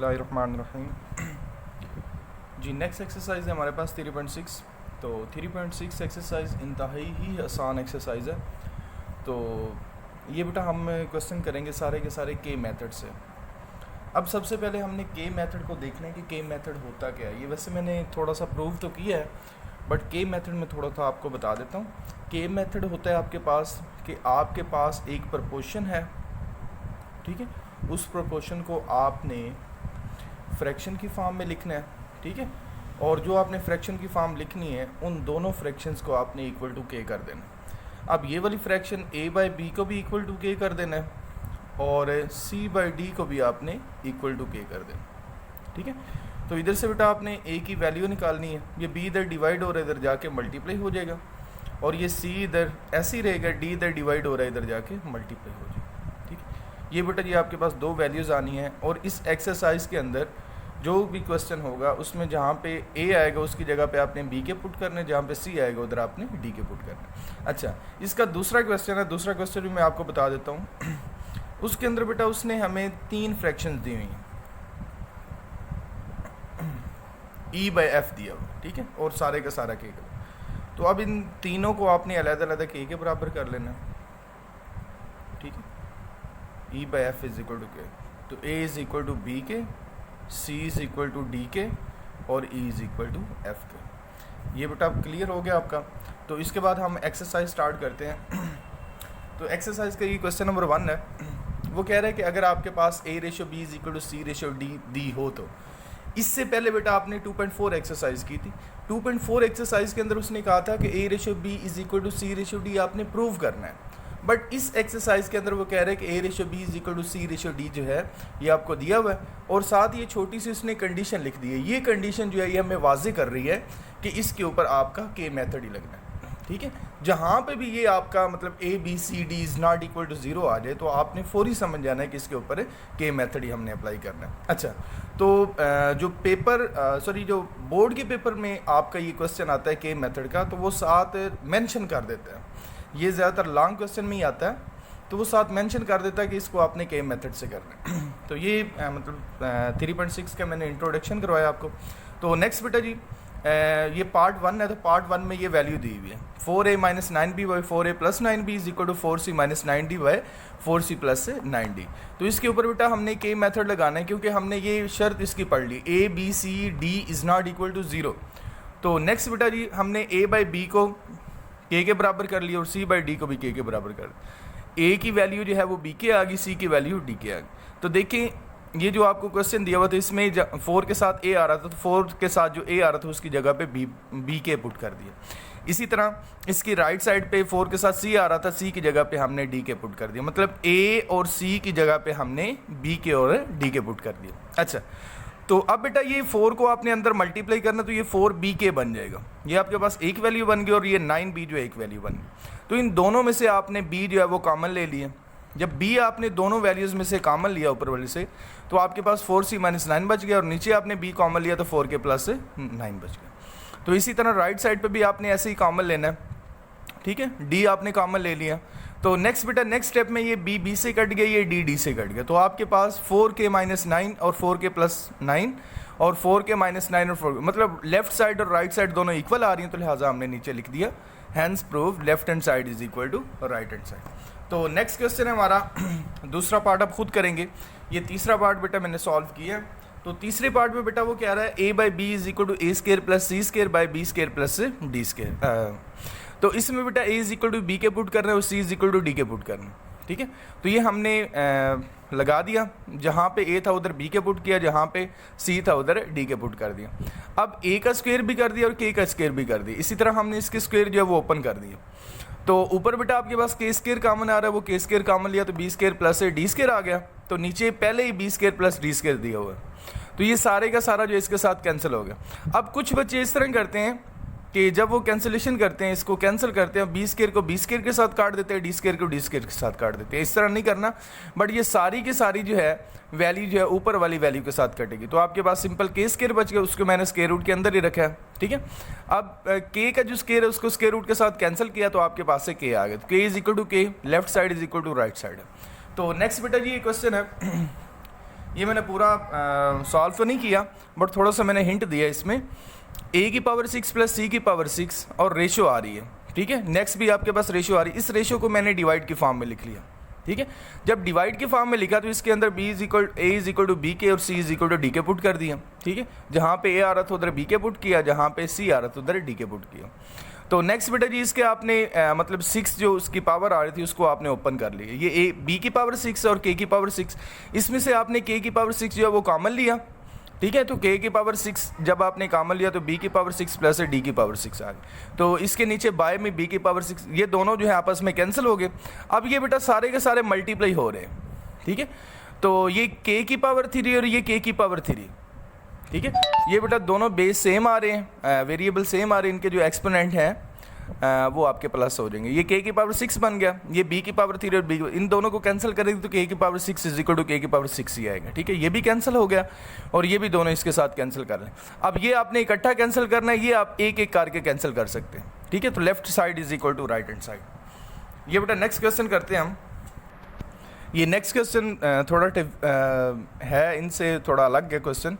बिस्मिल्लाहिर्रहमानिर्रहीम। जी next exercise है हमारे पास 3.6। तो 3.6 एक्सरसाइज इंतहाई ही आसान एक्सरसाइज है। तो ये बेटा हम क्वेश्चन करेंगे सारे के सारे के मेथड से। अब सबसे पहले हमने के मेथड को देखना है कि के मेथड होता क्या है। ये वैसे मैंने थोड़ा सा प्रूव तो किया है, बट के मेथड में थोड़ा सा आपको बता देता हूँ। के मेथड होता है आपके पास कि आपके पास एक प्रपोर्शन है, ठीक है, उस प्रपोर्शन को आपने फ्रैक्शन की फॉर्म में लिखना है, ठीक है, और जो आपने फ्रैक्शन की फॉर्म लिखनी है उन दोनों फ्रैक्शंस को आपने इक्वल टू के कर देना। अब ये वाली फ्रैक्शन a बाई बी को भी इक्वल टू के कर देना है और c बाई डी को भी आपने इक्वल टू के कर देना, ठीक है। तो इधर से बेटा आपने a की वैल्यू निकालनी है, ये b इधर डिवाइड हो रहा है, इधर जाके मल्टीप्लाई हो जाएगा, और ये c इधर ऐसे ही रहेगा, d इधर डिवाइड हो रहा है, इधर जाके मल्टीप्लाई हो जाएगा, ठीक है। ये बेटा ये आपके पास दो वैल्यूज़ आनी है, और इस एक्सरसाइज के अंदर जो भी क्वेश्चन होगा उसमें जहाँ पे a आएगा उसकी जगह पे आपने b के पुट करने, जहाँ पे c आएगा उधर आपने d के पुट करने। अच्छा, इसका दूसरा क्वेश्चन है, दूसरा क्वेश्चन भी मैं आपको बता देता हूँ। उसके अंदर बेटा उसने हमें तीन फ्रैक्शंस दी हुई हैं, e बाई एफ दिया हुआ, ठीक है, और सारे का सारा के का। तो अब इन तीनों को आपने अलग-अलग के के बराबर कर लेना, ठीक है। e by F is equal to K, तो a is equal to B के, c is equal to D K, और e is equal to F के। ये बेटा अब क्लियर हो गया आपका। तो इसके बाद हम एक्सरसाइज स्टार्ट करते हैं। तो एक्सरसाइज का ये क्वेश्चन नंबर 1 है। वो कह रहा है कि अगर आपके पास a ratio b is equal to c ratio d हो, तो इससे पहले बेटा आपने 2.4 एक्सरसाइज की थी। 2.4 एक्सरसाइज के अंदर उसने कहा था कि a ratio b is equal to c ratio d आपने प्रूव करना है। बट इस एक्सरसाइज के अंदर वो कह रहे हैं कि a ratio b is equal to c ratio d जो है ये आपको दिया हुआ है, और साथ ये छोटी सी उसने कंडीशन लिख दी है। ये कंडीशन जो है ये हमें वाज़ेह कर रही है कि इसके ऊपर आपका के मेथड ही लगना है, ठीक है। जहाँ पे भी ये आपका मतलब a b c d is not equal to 0 आ जाए तो आपने फौरी समझ जाना है कि इसके ऊपर के मेथड ही हमने अप्लाई करना है। अच्छा, तो जो पेपर जो बोर्ड के पेपर में आपका ये क्वेश्चन आता है के मेथड का, तो वो साथ मेंशन कर देता है। ये ज़्यादातर लॉन्ग क्वेश्चन में ही आता है, तो वो साथ मेंशन कर देता है कि इसको आपने के मेथड से करना है। तो ये मतलब 3.6 का मैंने इंट्रोडक्शन करवाया आपको। तो नेक्स्ट बेटा जी ये पार्ट 1 है। तो पार्ट 1 में ये वैल्यू दी हुई है 4a minus 9b by 4a plus 9b is equal to 4c minus 9d by 4c plus 9d। तो इसके ऊपर बेटा हमने के मेथड लगाना है, क्योंकि हमने ये शर्त इसकी पढ़ ली a b c d is not equal to 0। तो नेक्स्ट बेटा जी हमने a बाई b को के के बराबर कर लिया और c बाई डी को भी के बराबर कर दिया। a की वैल्यू जो है वो b के आ गई, c की वैल्यू d के आ गई। तो देखिए ये जो आपको क्वेश्चन दिया हुआ था इसमें 4 के साथ a आ रहा था, तो 4 के साथ जो a आ रहा था उसकी जगह पे b के पुट कर दिया। इसी तरह इसकी राइट साइड पे 4 के साथ c आ रहा था, c की जगह पे हमने d के पुट कर दिया। मतलब a और c की जगह पे हमने b के और d के पुट कर दिया। अच्छा, तो अब बेटा ये 4 को आपने अंदर मल्टीप्लाई करना, तो ये 4b के बन जाएगा। ये आपके पास एक वैल्यू बन गई और ये 9b जो है एक वैल्यू बन गई। तो इन दोनों में से आपने b जो है वो कॉमन ले लिया। जब b आपने दोनों वैल्यूज़ में से कॉमन लिया ऊपर वाले से, तो आपके पास 4c माइनस 9 बच गया, और नीचे आपने b कॉमन लिया तो 4 के प्लस 9 बच गया। तो इसी तरह राइट साइड पे भी आपने ऐसे ही कॉमन लेना है, ठीक है। d आपने कॉमन ले लिया। तो नेक्स्ट बेटा नेक्स्ट स्टेप में ये b से कट गया, ये d से कट गया। तो आपके पास 4k माइनस 9 और 4k प्लस 9 और 4k माइनस 9 और 4, मतलब लेफ्ट साइड और राइट साइड दोनों इक्वल आ रही हैं, तो लिहाजा हमने नीचे लिख दिया hence prove left hand side is equal to right hand side. तो नेक्स्ट क्वेश्चन है हमारा दूसरा पार्ट आप खुद करेंगे। ये तीसरा पार्ट बेटा मैंने सॉल्व किया। तो तीसरे पार्ट में बेटा वो कह रहा है a by b is equal to a square plus c square by b square plus d square. तो इसमें बेटा a is equal to B k put कर रहे हैं और c is equal to D k put करना है, ठीक है। तो ये हमने लगा दिया, जहाँ पे a था उधर b के पुट किया, जहाँ पे c था उधर d के पुट कर दिया। अब a का स्क्वायर भी कर दिया और k का स्क्वायर भी कर दिया। इसी तरह हमने इसके स्क्वायर जो है वो ओपन कर दिया। तो ऊपर बेटा आपके पास k स्क्वायर कॉमन आ रहा है, वो k स्क्वायर कॉमन लिया तो b square plus d square आ गया। तो नीचे पहले ही b square plus d square दिया हुआ है, तो ये सारे का सारा जो इसके साथ कैंसिल हो गया। अब कुछ बच्चे इस तरह करते हैं कि जब वो कैंसिलेशन करते हैं, इसको कैंसिल करते हैं, बी स्क्वायर को बी स्क्वायर के साथ काट देते हैं, डी स्क्वायर को डी स्क्वायर के साथ काट देते हैं। इस तरह नहीं करना, बट ये सारी की सारी जो है वैल्यू जो है ऊपर वाली वैल्यू के साथ कटेगी। तो आपके पास सिंपल के स्क्वायर बच गया, उसको मैंने स्क्वायर रूट के अंदर ही रखा है, ठीक है। अब के का जो स्क्वायर है उसको स्क्वायर रूट के साथ कैंसिल किया, तो आपके पास से के आ गया। तो k is equal to k, left side is equal to right side. तो नेक्स्ट बेटा जी ये क्वेश्चन है ये मैंने पूरा सॉल्व तो नहीं किया, बट थोड़ा सा मैंने हिंट दिया इसमें। a की पावर 6 प्लस c की पावर 6 और रेशो आ रही है, ठीक है। नेक्स्ट भी आपके पास रेशो आ रही है, इस रेशो को मैंने डिवाइड की फॉर्म में लिख लिया, ठीक है। जब डिवाइड की फॉर्म में लिखा तो इसके अंदर a is equal to B k और c is equal to D k put कर दिया, ठीक है। जहाँ पे a आ रहा था उधर b के पुट किया, जहाँ पे c आ रहा था उधर डी के पुट किया। तो नेक्स्ट बेटा जी इसके आपने मतलब 6 जो उसकी पावर आ रही थी उसको आपने ओपन कर लिया। ये b की पावर 6 और k की पावर 6, इसमें से आपने k की पावर 6 जो है वो कॉमन लिया, ठीक है। तो k की पावर 6 जब आपने कॉमन लिया तो b की पावर 6 प्लस d की पावर 6 आ गई। तो इसके नीचे बाय में b की पावर 6, ये दोनों जो है आपस में कैंसिल हो गए। अब ये बेटा सारे के सारे मल्टीप्लाई हो रहे हैं, ठीक है। तो ये k की पावर 3 और ये k की पावर 3, ठीक है। ये बेटा दोनों बेस सेम आ रहे हैं, वेरिएबल सेम आ रहे हैं, इनके जो एक्सपोनेंट हैं वो आपके प्लस हो जाएंगे। ये k की पावर 6 बन गया, ये b की पावर 3 और b, इन दोनों को कैंसिल करेंगे तो k की power 6 is equal to k की पावर 6 ही आएगा, ठीक है। ये भी कैंसिल हो गया और ये भी दोनों इसके साथ कैंसिल कर लें। अब ये आपने इकट्ठा कैंसिल करना है, ये आप एक एक करके कैंसिल कर सकते हैं, ठीक है। तो left side is equal to right hand side. ये बेटा नेक्स्ट क्वेश्चन करते हैं हम। ये नेक्स्ट क्वेश्चन थोड़ा है, इनसे थोड़ा अलग है क्वेश्चन।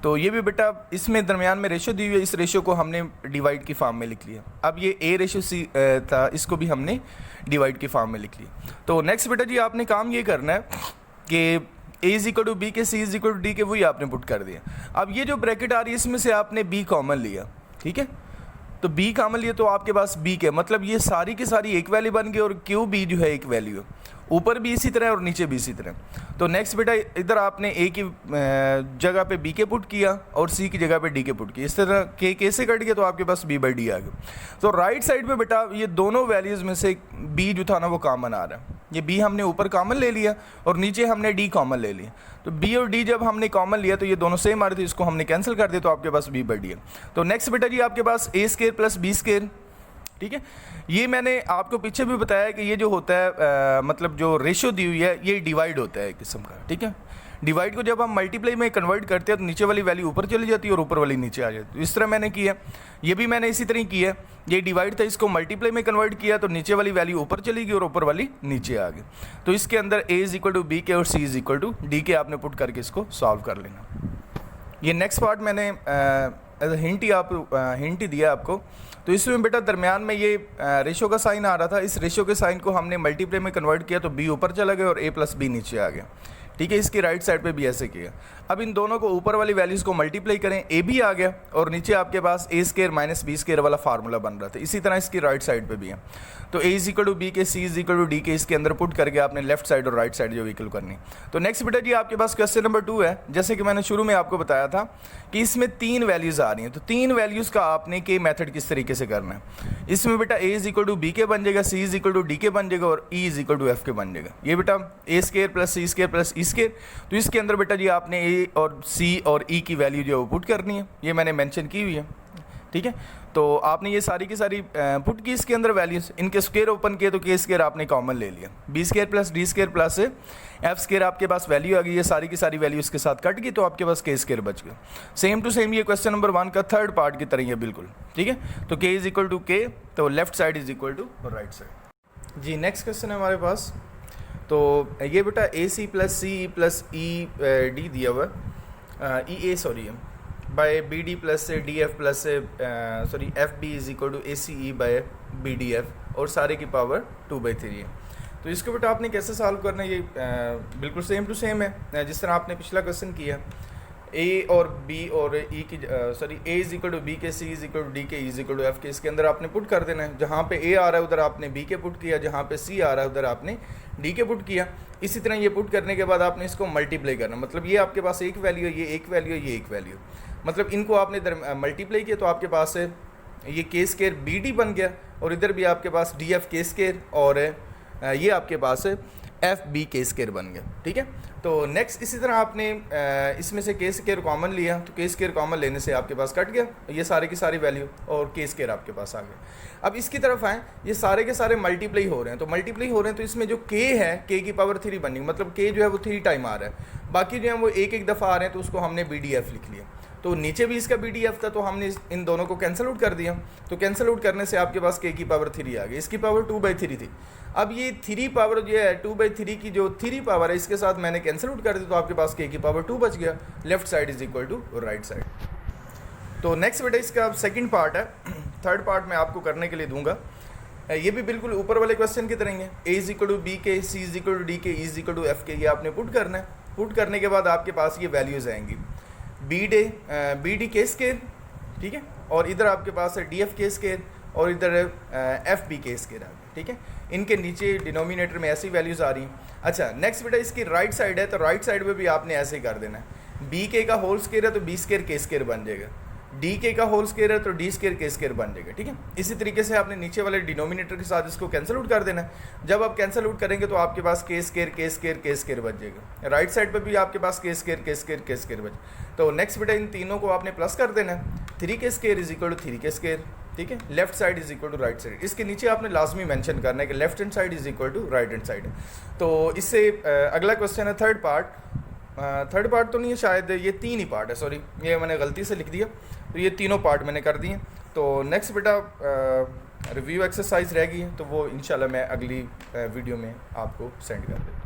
तो ये भी बेटा इसमें दरमियान में रेशो दी हुई है, इस रेशो को हमने डिवाइड की फॉर्म में लिख लिया। अब ये a रेशो c था, इसको भी हमने डिवाइड की फॉर्म में लिख लिया। तो नेक्स्ट बेटा जी आपने काम ये करना है कि a is equal to B के, c is equal to D k, वही आपने पुट कर दिया। अब ये जो ब्रैकेट आ रही है इसमें से आपने b कॉमन लिया, ठीक है। तो b कॉमन लिया तो आपके पास b के मतलब ये सारी की सारी एक वैल्यू बन गई और क्यू b जो है एक वैल्यू है, ऊपर भी इसी तरह और नीचे भी इसी तरह। तो नेक्स्ट बेटा इधर आपने a की जगह पे b के पुट किया और c की जगह पे d के पुट किया, इस तरह k से कट गया तो आपके पास b बाई डी आ गया। तो राइट साइड पे बेटा ये दोनों वैल्यूज़ में से b जो था ना वो कॉमन आ रहा है, ये b हमने ऊपर कॉमन ले लिया और नीचे हमने d कॉमन ले लिया। तो b और d जब हमने कॉमन लिया तो ये दोनों सेम आ रहे थे, इसको हमने कैंसिल कर दिया तो आपके पास b बाई डी है। तो नेक्स्ट बेटा जी आपके पास a square plus b square, ठीक है। ये मैंने आपको पीछे भी बताया कि ये जो होता है मतलब जो रेशो दी हुई है ये डिवाइड होता है एक किस्म का, ठीक है। डिवाइड को जब हम मल्टीप्लाई में कन्वर्ट करते हैं तो नीचे वाली वैल्यू ऊपर चली जाती है और ऊपर वाली नीचे आ जाती है। तो इस तरह मैंने किया, ये भी मैंने इसी तरह किया। ये डिवाइड था, इसको मल्टीप्लाई में कन्वर्ट किया तो नीचे वाली वैल्यू ऊपर चली गई और ऊपर वाली नीचे आ गई। तो इसके अंदर a is equal to B k और c is equal to D k आपने पुट करके इसको सॉल्व कर लेना। ये नेक्स्ट पार्ट मैंने एज हिंट ही दिया आपको। तो इसमें बेटा दरमियान में ये रेशो का साइन आ रहा था, इस रेशो के साइन को हमने मल्टीप्लाई में कन्वर्ट किया तो b ऊपर चला गया और a प्लस b नीचे आ गया, ठीक है। इसकी राइट साइड पे भी ऐसे किया। अब इन दोनों को ऊपर वाली वैल्यूज़ को मल्टीप्लाई करें, a भी आ गया और नीचे आपके पास a square minus b square वाला फार्मूला बन रहा था। इसी तरह इसकी राइट साइड पे भी है। तो a is equal to B के, c is equal to D k, इसके अंदर पुट करके आपने लेफ्ट साइड और राइट साइड जो इक्वल करनी। तो नेक्स्ट बेटा जी आपके पास क्वेश्चन नंबर 2 है। जैसे कि मैंने शुरू में आपको बताया था कि इसमें 3 वैल्यूज़ आ रही हैं, तो 3 वैल्यूज़ का आपने के मेथड किस तरीके से करना है। इसमें बेटा a is equal to B k बन जाएगा, c is equal to D k बन जाएगा और e is equal to F k बन जाएगा। ये बेटा a square plus c square plus e square. तो इसके अंदर बेटा जी आपने a और c और e की वैल्यू जो है वो पुट करनी है, ये मैंने मेंशन की हुई है, ठीक है। तो आपने ये सारी की सारी पुट की इसके अंदर वैल्यूज, इनके स्क्वायर ओपन किए तो के स्क्वायर आपने कॉमन ले लिया, b square plus d square plus f square आपके पास वैल्यू आ गई। ये सारी की सारी वैल्यू इसके साथ कट गई तो आपके पास के स्क्वायर बच गया। सेम टू सेम ये क्वेश्चन नंबर 1 का थर्ड पार्ट की तरह है बिल्कुल, ठीक है। तो k is equal to K, तो left side is equal to right side. जी नेक्स्ट क्वेश्चन है हमारे पास। तो ये बेटा A C plus C plus E D दिया हुआ E A sorry by B D plus C D F plus C sorry F B is equal to A C E by B D F और सारे की power 2/3 है। तो इसको बेटा आपने कैसे सॉल्व करना है, ये बिल्कुल सेम टू सेम है जिस तरह आपने पिछला क्वेश्चन किया। ए और बी और ई की sorry a is equal to B k, c is equal to D k, e is equal to F k, इसके अंदर आपने पुट कर देना है। जहाँ पे ए आ रहा है उधर आपने बी के पुट किया, जहाँ पे सी आ रहा है उधर आपने डी के पुट किया। इसी तरह ये पुट करने के बाद आपने इसको मल्टीप्लाई करना, मतलब ये आपके पास एक वैल्यू है, ये एक वैल्यू है, ये एक वैल्यू, मतलब इनको आपने मल्टीप्लाई किया तो आपके पास ये के स्क्वायर बी डी बन गया और इधर भी आपके पास डी एफ के स्क्वायर और ये आपके पास एफ बी के स्क्वायर बन गया, ठीक है। तो नेक्स्ट इसी तरह आपने इसमें से के स्क्वायर कॉमन लिया तो के स्क्वायर कॉमन लेने से आपके पास कट गया ये सारे की सारी वैल्यू और के स्क्वायर आपके पास आ गया। अब इसकी तरफ आए, ये सारे के सारे मल्टीप्लाई हो रहे हैं, तो मल्टीप्लाई हो रहे हैं तो इसमें जो के है के की पावर 3 बनी, मतलब के जो है वो 3 टाइम आ रहा है, बाकी जो है वो एक एक दफ़ा आ रहे हैं तो उसको हमने बी डी एफ लिख लिया। तो नीचे भी इसका BDF था, तो हमने इन दोनों को कैंसिल आउट कर दिया। तो कैंसिल आउट करने से आपके पास k की पावर 3 आ गई, इसकी पावर 2/3 थी। अब ये 3 पावर जो है 2/3 की जो 3 पावर है इसके साथ मैंने कैंसिल आउट कर दी, तो आपके पास k की पावर 2 बच गया। Left side is equal to right side. तो नेक्स्ट बेटा इसका सेकंड पार्ट है, थर्ड पार्ट मैं आपको करने के लिए दूंगा। ये भी बिल्कुल ऊपर वाले क्वेश्चन की तरह है। a is equal to B k, c is equal to D k, e is equal to F के, ये आपने पुट करना है। पुट करने के बाद आपके पास ये वैल्यूज़ आएंगी, बी डी के स्केयर, ठीक है, और इधर आपके पास है डी एफ के स्केयर, और इधर एफ बी के स्केयर आ गया, ठीक है। इनके नीचे डिनोमिनेटर में ऐसी वैल्यूज़ आ रही हैं। अच्छा नेक्स्ट बेटा इसकी राइट साइड है, तो राइट साइड में भी आपने ऐसे ही कर देना है। बी के का होल स्केयर है तो बी स्केयर के स्केयर बन जाएगा, डी के का होल स्केयर है तो डी स्केयर के स्केयर बन जाएगा, ठीक है। इसी तरीके से आपने नीचे वाले डिनोमिनेटर के साथ इसको कैंसिल आउट कर देना है। जब आप कैंसिल आउट करेंगे तो आपके पास के स्केयर के स्केयर के स्केयर बच जाएगा। राइट साइड पे भी आपके पास के स्केयर के स्केयर के स्केयर बच। तो नेक्स्ट बेटा इन तीनों को आपने प्लस कर देना है। 3 के स्केयर इज इक्वल टू 3 के स्केयर, ठीक है। Left side is equal to right side. इसके नीचे आपने लाजमी मेंशन करना है कि left hand side is equal to right hand side. तो इससे अगला क्वेश्चन है थर्ड पार्ट। थर्ड पार्ट तो नहीं है शायद, ये 3 ही पार्ट है, सॉरी ये मैंने गलती से लिख दिया। तो ये तीनों पार्ट मैंने कर दिए। तो नेक्स्ट बेटा रिव्यू एक्सरसाइज रह गई है, तो वो इंशाल्लाह मैं अगली वीडियो में आपको सेंड कर दूँ।